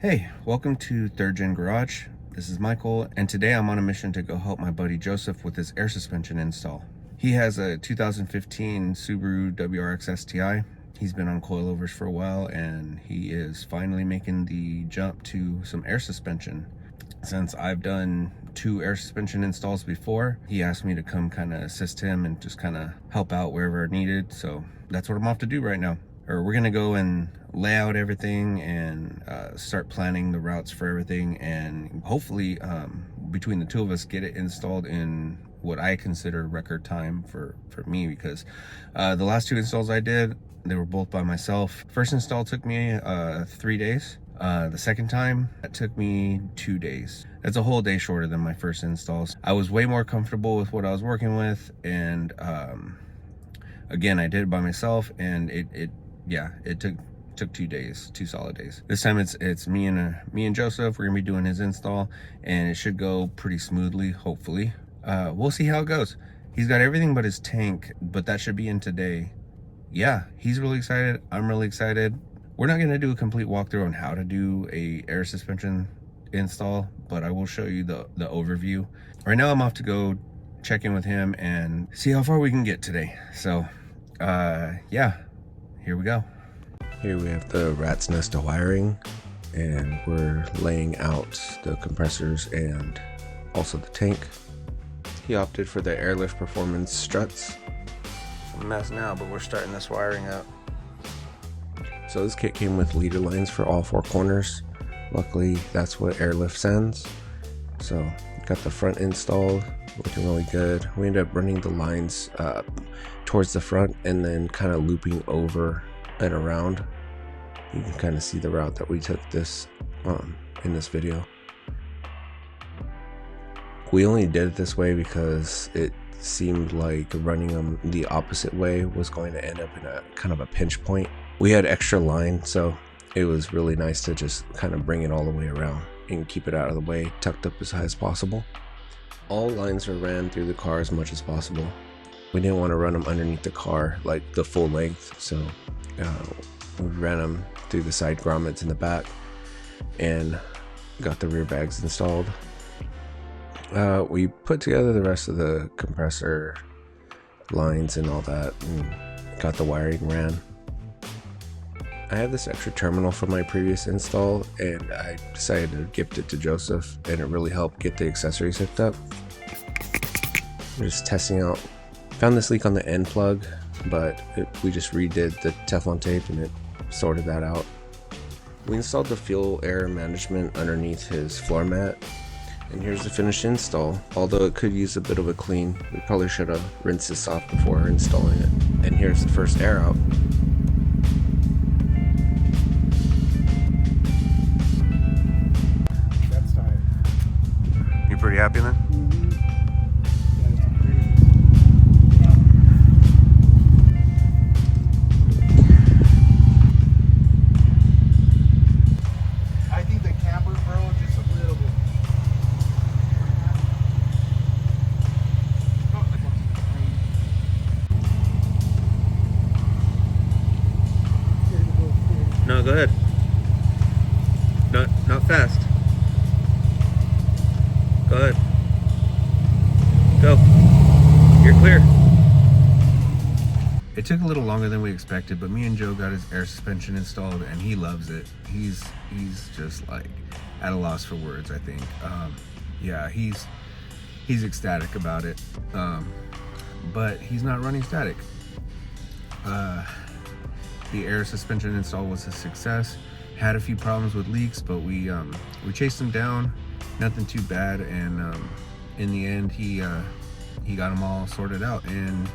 Hey, welcome to Third Gen Garage. This is Michael, and today I'm on a mission to go help my buddy Joseph with his air suspension install. He has a 2015 Subaru WRX STI. He's been on coilovers for a while, and he is finally making the jump to some air suspension. Since I've done 2 air suspension installs before, he asked me to come kind of assist him and just kind of help out wherever needed. So that's what I'm off to do right now. We're gonna go and lay out everything and start planning the routes for everything, and hopefully between the two of us get it installed in what I consider record time for me, because the last 2 installs I did, they were both by myself. First install took me 3 days. The second time, that took me 2 days. That's a whole day shorter than my first installs. I was way more comfortable with what I was working with, and again, I did it by myself, and it took 2 days, 2 solid days. This time it's me and Joseph. We're gonna be doing his install, and it should go pretty smoothly, hopefully. We'll see how it goes. He's got everything but his tank, but that should be in today. Yeah, he's really excited. I'm really excited. We're not gonna do a complete walkthrough on how to do a air suspension install, but I will show you the overview. Right now I'm off to go check in with him and see how far we can get today. So yeah, here we go. Here we have the rat's nest of wiring, and we're laying out the compressors and also the tank. He opted for the airlift performance struts. It's a mess now, but we're starting this wiring up. So this kit came with leader lines for all 4 corners. Luckily, that's what airlift sends. So got the front installed, looking really good. We ended up running the lines towards the front and then kind of looping over and around. You can kind of see the route that we took this in this video. We only did it this way because it seemed like running them the opposite way was going to end up in a kind of a pinch point. We had extra line, so it was really nice to just kind of bring it all the way around and keep it out of the way, tucked up as high as possible. All lines are ran through the car as much as possible. We didn't want to run them underneath the car like the full length, so we ran them through the side grommets in the back and got the rear bags installed. We put together the rest of the compressor lines and all that and got the wiring ran. I have this extra terminal from my previous install, and I decided to gift it to Joseph, and it really helped get the accessories hooked up. We're just testing out. Found this leak on the end plug, but we just redid the Teflon tape and it sorted that out. We installed the FeelAir management underneath his floor mat, and here's the finished install. Although it could use a bit of a clean, we probably should have rinsed this off before installing it. And here's the first air out. You pretty happy then? I think the camber broke just a little bit. No, go ahead. Not fast. Go ahead. Go. You're clear. It took a little longer than we expected, but me and Joe got his air suspension installed, and he loves it. He's just like at a loss for words, I think. Yeah, he's ecstatic about it. But he's not running static. The air suspension install was a success. Had a few problems with leaks, but we chased them down. Nothing too bad, and in the end he got them all sorted out, and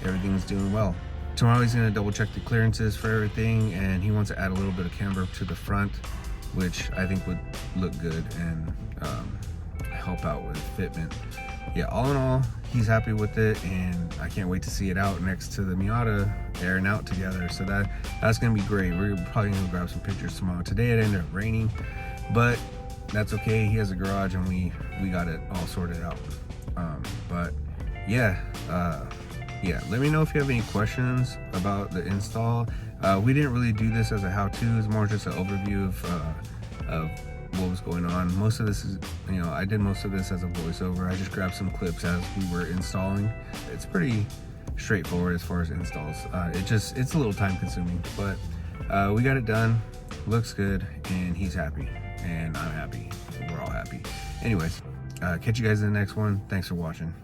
everything's doing well. Tomorrow he's going to double check the clearances for everything, and he wants to add a little bit of camber to the front, which I think would look good and help out with fitment. Yeah, all in all, he's happy with it, and I can't wait to see it out next to the Miata airing out together. So that's gonna be great. We're probably gonna grab some pictures tomorrow. Today it ended up raining, but that's okay. He has a garage, and we got it all sorted out. But yeah, let me know if you have any questions about the install. We didn't really do this as a how-to. It's more just an overview of of what was going on. Most of this is, you know, I did most of this as a voiceover. I just grabbed some clips as we were installing. It's pretty straightforward as far as installs. It's a little time consuming, but we got it done. Looks good, and he's happy, and I'm happy. We're all happy. Anyways, catch you guys in the next one. Thanks for watching.